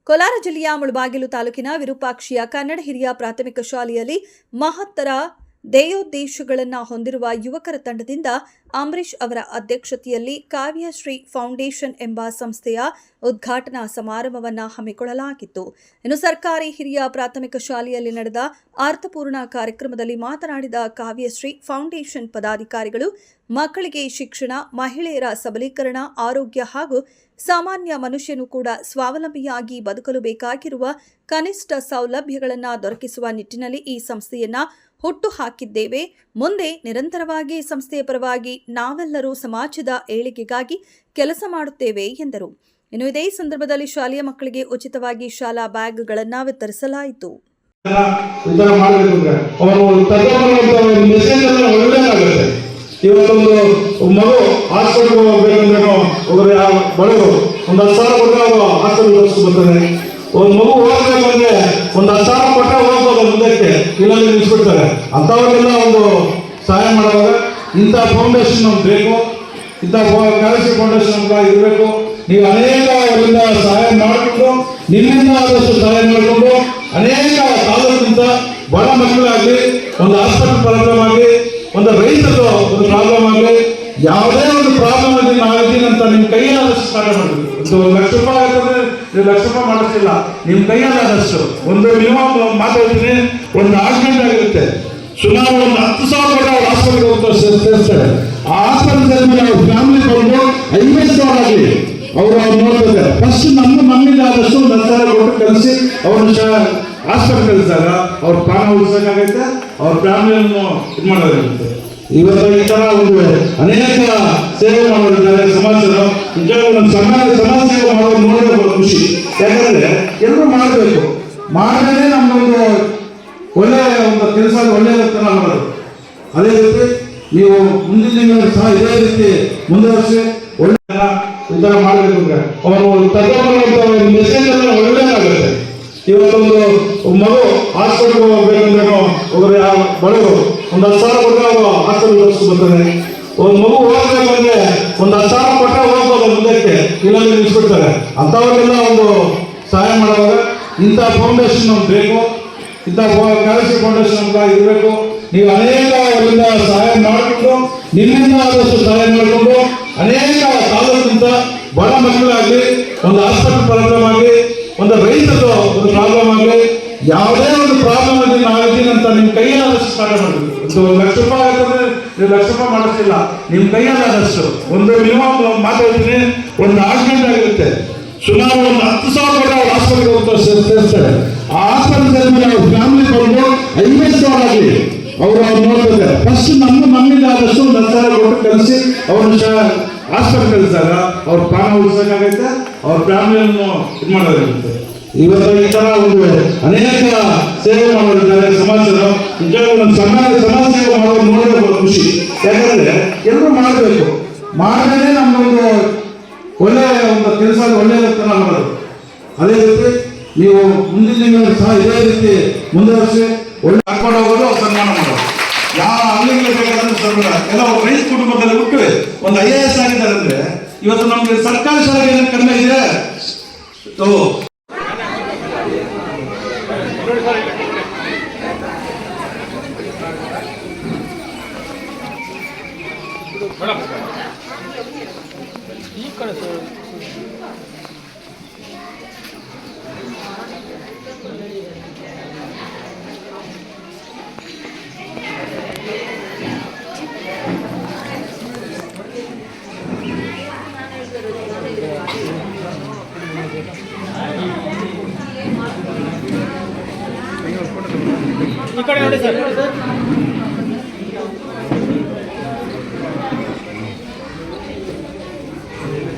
ಕೋಲಾರ ಜಿಲ್ಲೆಯ ಮುಳಬಾಗಿಲು ತಾಲೂಕಿನ ವಿರೂಪಾಕ್ಷಿಯ ಕನ್ನಡ ಹಿರಿಯ ಪ್ರಾಥಮಿಕ ಶಾಲೆಯಲ್ಲಿ ಮಹತ್ತರ ಧ್ಯೇಯೋದ್ದೇಶಗಳನ್ನು ಹೊಂದಿರುವ ಯುವಕರ ತಂಡದಿಂದ ಅಂಬರೀಶ್ ಅವರ ಅಧ್ಯಕ್ಷತೆಯಲ್ಲಿ ಕಾವ್ಯಶ್ರೀ ಫೌಂಡೇಶನ್ ಎಂಬ ಸಂಸ್ಥೆಯ ಉದ್ಘಾಟನಾ ಸಮಾರಂಭವನ್ನು ಹಮ್ಮಿಕೊಳ್ಳಲಾಗಿತ್ತು. ಇನ್ನು ಸರ್ಕಾರಿ ಹಿರಿಯ ಪ್ರಾಥಮಿಕ ಶಾಲೆಯಲ್ಲಿ ನಡೆದ ಅರ್ಥಪೂರ್ಣ ಕಾರ್ಯಕ್ರಮದಲ್ಲಿ ಮಾತನಾಡಿದ ಕಾವ್ಯಶ್ರೀ ಫೌಂಡೇಶನ್ ಪದಾಧಿಕಾರಿಗಳು, ಮಕ್ಕಳಿಗೆ ಶಿಕ್ಷಣ, ಮಹಿಳೆಯರ ಸಬಲೀಕರಣ, ಆರೋಗ್ಯ ಹಾಗೂ ಸಾಮಾನ್ಯ ಮನುಷ್ಯನು ಕೂಡ ಸ್ವಾವಲಂಬಿಯಾಗಿ ಬದುಕಲು ಬೇಕಾಗಿರುವ ಕನಿಷ್ಠ ಸೌಲಭ್ಯಗಳನ್ನು ದೊರಕಿಸುವ ನಿಟ್ಟಿನಲ್ಲಿ ಈ ಸಂಸ್ಥೆಯನ್ನ ಹುಟ್ಟು ಹಾಕಿದ್ದೇವೆ. ಮುಂದೆ ನಿರಂತರವಾಗಿ ಸಂಸ್ಥೆಯ ಪರವಾಗಿ ನಾವೆಲ್ಲರೂ ಸಮಾಜದ ಏಳಿಗೆಗಾಗಿ ಕೆಲಸ ಮಾಡುತ್ತೇವೆ ಎಂದರು. ಇನ್ನು ಇದೇ ಸಂದರ್ಭದಲ್ಲಿ ಶಾಲೆಯ ಮಕ್ಕಳಿಗೆ ಉಚಿತವಾಗಿ ಶಾಲಾ ಬ್ಯಾಗ್ಗಳನ್ನು ವಿತರಿಸಲಾಯಿತು. ಇವತ್ತೊಂದು ಮಗು ಹಾಸ್ಪಿಟಲ್ಗೆ ಹೋಗ್ಬೇಕಂದ್ರೂ ಬಡವರು ಒಂದು 10,000 ಕೊಟ್ಟರೆ ಹಾಸ್ಪಿಟಲ್ ಬರ್ತಾರೆ. ಒಂದು ಮಗು ಹೋಗ್ಬೇಕಂದ್ರೆ ಒಂದು 10,000 ಕೊಟ್ಟರೆ ಹೋಗ್ಬೋದು ಮುಂದಕ್ಕೆ, ಇಲ್ಲಾಂದ್ರೆ ನಿಲ್ಲಿಸ್ಬಿಡ್ತಾರೆ. ಅಂಥವ್ರಿಗೆಲ್ಲ ಒಂದು ಸಹಾಯ ಮಾಡುವಾಗ ಇಂಥ ಫೌಂಡೇಶನ್ ನಮ್ಗೆ ಬೇಕು, ಇಂಥ ಕಾಲೇಜ್ ಫೌಂಡೇಶನ್ ಅಂತ ಇರಬೇಕು. ನೀವು ಅನೇಕ ಅವರಿಂದ ಸಹಾಯ ಮಾಡಿಕೊಂಡು, ನಿಮ್ಮಿಂದ ಆದಷ್ಟು ಸಹಾಯ ಮಾಡಿಕೊಂಡು ಅನೇಕ ತಾಲೂಕಿಂತ ಬಡ ಮಕ್ಕಳಾಗಲಿ, ಒಂದು ಹಾಸ್ಪಿಟಲ್ ಪ್ರಾಬ್ಲಮ್ ಆಗಲಿ, ಒಂದು ರೈತರದ್ದು ಒಂದು ಪ್ರಾಬ್ಲಮ್ ಆಗಲಿ, ಯಾವುದೇ ಒಂದು ಪ್ರಾಬ್ಲಮ್ ಆಗಲಿ ನಾವಿದ್ದೀನಿ ಅಂತ ನಿಮ್ಮ ಕೈಯಲ್ಲಾದಷ್ಟು ಸಹಾಯ ಮಾಡಬೇಕು. ಒಂದು ₹1,00,000 ಆಗ್ತದೆ, ₹1,00,000 ಮಾಡಿಸಿಲ್ಲ, ನಿಮ್ಮ ಕೈಯಲ್ಲಾದಷ್ಟು ಒಂದು ಮಿನಿಮಮ್ ಮಾತಾಡ್ತೀನಿ. ಒಂದು ಆಕ್ಸಿಡೆಂಟ್ ಆಗಿರುತ್ತೆ, ಸುಮಾರು ಒಂದು 10,000 ಅವ್ರು ಹಾಸ್ಪಿಟಲ್ಗೆ ಹೋಗ್ತಾರೆ, ಸೇರಿಸ್ತಾರೆ. ಆ ಹಾಸ್ಪಿಟಲ್ ಅವ್ರ ಫ್ಯಾಮಿಲಿ ಬಂದು $50,000 ಆಗಲಿ ಅವರು ನೋಡ್ತಾರೆ. ಫಸ್ಟ್ ನಮ್ಮಿಂದ ಆದಷ್ಟು 10,000 ಕೊಟ್ಟು ಕಲಿಸಿ ಅವ್ರನ್ನ ಹಾಸ್ಪಿಟಲ್ ಕಲಿಸಿದಾಗ ಅವ್ರ ಪ್ರಾಣ ಉಳಿಸೋಕ್ಕಾಗೈತೆ, ಅವ್ರ ಫ್ಯಾಮಿಲಿಯನ್ನು ಇದು ಮಾಡೋದಾಗುತ್ತೆ. ಇವತ್ತು ಈ ತರ ಒಂದು ಅನೇಕ ಸೇವೆ ಮಾಡೋರಿದ್ದಾರೆ ಸಮಾಜದ. ನಿಜವಾಗ್ಲೂ ನಮ್ಮ ಸಮಾಜ ಸೇವೆ ಮಾಡೋದು ನೋಡೋದು ಖುಷಿ. ಯಾಕಂದ್ರೆ ಎಲ್ಲರೂ ಮಾಡಬೇಕು, ಮಾಡಿದ್ರೆ ನಮ್ದೊಂದು ಒಳ್ಳೆಯ ಒಂದು ಕೆಲಸ ಒಳ್ಳೆಯತನ ಮಾಡೋದು. ಅದೇ ರೀತಿ ನೀವು ಮುಂದಿನ ದಿನಗಳು ಸಹ ಇದೇ ರೀತಿ ಮುಂದುವರಿಸಿ ಒಳ್ಳೆ ಈ ತರ ಮಾಡಬೇಕು. ಅಂದ್ರೆ ಅವರು ತಗೊಂಡು ಮೆಸೇಜ್ ಎಲ್ಲ ಒಳ್ಳೆಯದಾಗುತ್ತೆ. ಇವತ್ತೊಂದು ಮಗು ಹಾಸ್ಪಿಟಲ್ಗೆ ಹೋಗ್ಬೇಕಂದ್ರೂ ಬಡವರು ಒಂದು 10,000 ಕೊಟ್ಟರೆ ಹಾಸ್ಪಿಟಲ್ ಬರ್ತಾರೆ. ಒಂದು ಮಗು ಹೋಗ್ಬೇಕಂದ್ರೆ ಒಂದು 10,000 ಕೊಟ್ಟರೆ ಹೋಗ್ಬೋದು ಮುಂದಕ್ಕೆ, ಇಲ್ಲಾಂದ್ರೆ ನಿಲ್ಲಿಸ್ಬಿಡ್ತಾರೆ. ಅಂಥವ್ರಿಗೆಲ್ಲ ಒಂದು ಸಹಾಯ ಮಾಡುವಾಗ ಇಂಥ ಫೌಂಡೇಶನ್ ನಮ್ಗೆ ಬೇಕು, ಇಂಥ ಕಾಲೇಜ್ ಫೌಂಡೇಶನ್ ಅಂತ ಇರಬೇಕು. ನೀವು ಅನೇಕ ಅವರಿಂದ ಸಹಾಯ ಮಾಡಿಕೊಂಡು, ನಿಮ್ಮಿಂದ ಆದಷ್ಟು ಸಹಾಯ ಮಾಡಿಕೊಂಡು ಅನೇಕ ತಾಲೂಕಿಂತ ಬಡ ಮಕ್ಕಳಾಗಲಿ, ಒಂದು ಹಾಸ್ಪಿಟಲ್ ಪ್ರಾಬ್ಲಮ್ ಆಗಲಿ, ಒಂದು ರೈತರದ್ದು ಒಂದು ಪ್ರಾಬ್ಲಮ್ ಆಗಲಿ, ಯಾವುದೇ ಒಂದು ಪ್ರಾಬ್ಲಮ್ ಆಗಲಿ ನಾವಿದ್ದೀನಿ ಅಂತ ನಿಮ್ಮ ಕೈಯಲ್ಲಾದಷ್ಟು ಸಹಾಯ ಮಾಡಬೇಕು. ಒಂದು ₹1,00,000 ಆಗ್ತದೆ, ₹1,00,000 ಮಾಡಿಸಿಲ್ಲ, ನಿಮ್ಮ ಕೈಯಲ್ಲಾದಷ್ಟು ಒಂದು ಮಿನಿಮಮ್ ಮಾತಾಡ್ತೀನಿ. ಒಂದು ಆಕ್ಸಿಡೆಂಟ್ ಆಗಿರುತ್ತೆ, ಸುಮಾರು ಒಂದು 10,000 ಅವ್ರು ಹಾಸ್ಪಿಟಲ್ಗೆ ಹೋಗ್ತಾರೆ, ಸೇರಿಸ್ತಾರೆ. ಆ ಹಾಸ್ಪಿಟಲ್ ಅವ್ರ ಫ್ಯಾಮಿಲಿ ಬಂದು $50,000 ಆಗಲಿ ಅವರು ನೋಡ್ತಾರೆ. ಫಸ್ಟ್ ನಮ್ಮಿಂದ ಆದಷ್ಟು 10,000 ಕೊಟ್ಟು ಕಲಿಸಿ ಅವ್ರನ್ನ ಹಾಸ್ಪಿಟಲ್ ಕಲಿಸಿದಾಗ ಅವ್ರ ಪ್ರಾಣ ಉಳಿಸೋಕ್ಕಾಗೈತೆ, ಅವ್ರ ಫ್ಯಾಮಿಲಿಯನ್ನು ಇದು ಮಾಡೋದಾಗುತ್ತೆ. ಇವತ್ತು ಈ ತರ ಒಂದು ಅನೇಕ ಸೇವೆ ಮಾಡೋರಿದ್ದಾರೆ ಸಮಾಜದ. ನಿಜವಾಗ್ಲೂ ನಮ್ಮ ಸಮಾಜ ಸೇವೆ ಮಾಡೋದು ನೋಡೋದು ಖುಷಿ. ಯಾಕಂದ್ರೆ ಎಲ್ಲರೂ ಮಾಡಬೇಕು, ಮಾಡಿದ್ರೆ ನಮ್ದೊಂದು ಒಳ್ಳೆಯ ಒಂದು ಕೆಲಸ ಒಳ್ಳೆಯತನ ಮಾಡೋದು. ಅದೇ ರೀತಿ ನೀವು ಮುಂದಿನ ದಿನಗಳು ಸಹ ಇದೇ ರೀತಿ ಮುಂದುವರಿಸಿ ಒಳ್ಳೆ ಹಾಕೊಂಡು ಹೋಗೋದು, ಸನ್ಮಾನ ಮಾಡೋದು. ಯಾವ ಅಂಗಡಿಗೆ ಬೇಕಾದ್ರೆ ಸನ್ಮಾನ. ಎಲ್ಲ ರೈತ ಕುಟುಂಬದಲ್ಲಿ ಹುಟ್ಟು ಒಂದು IAS ಆಗಿದ್ದಾರೆ ಅಂದ್ರೆ ಇವತ್ತು ನಮ್ಗೆ ಸರ್ಕಾರಿ ಶಾಲೆಗೆ ಏನು ಕಡಿಮೆ ಇದೆ. ಈ ಕಡೆ ನೋಡಿ ಸರ್.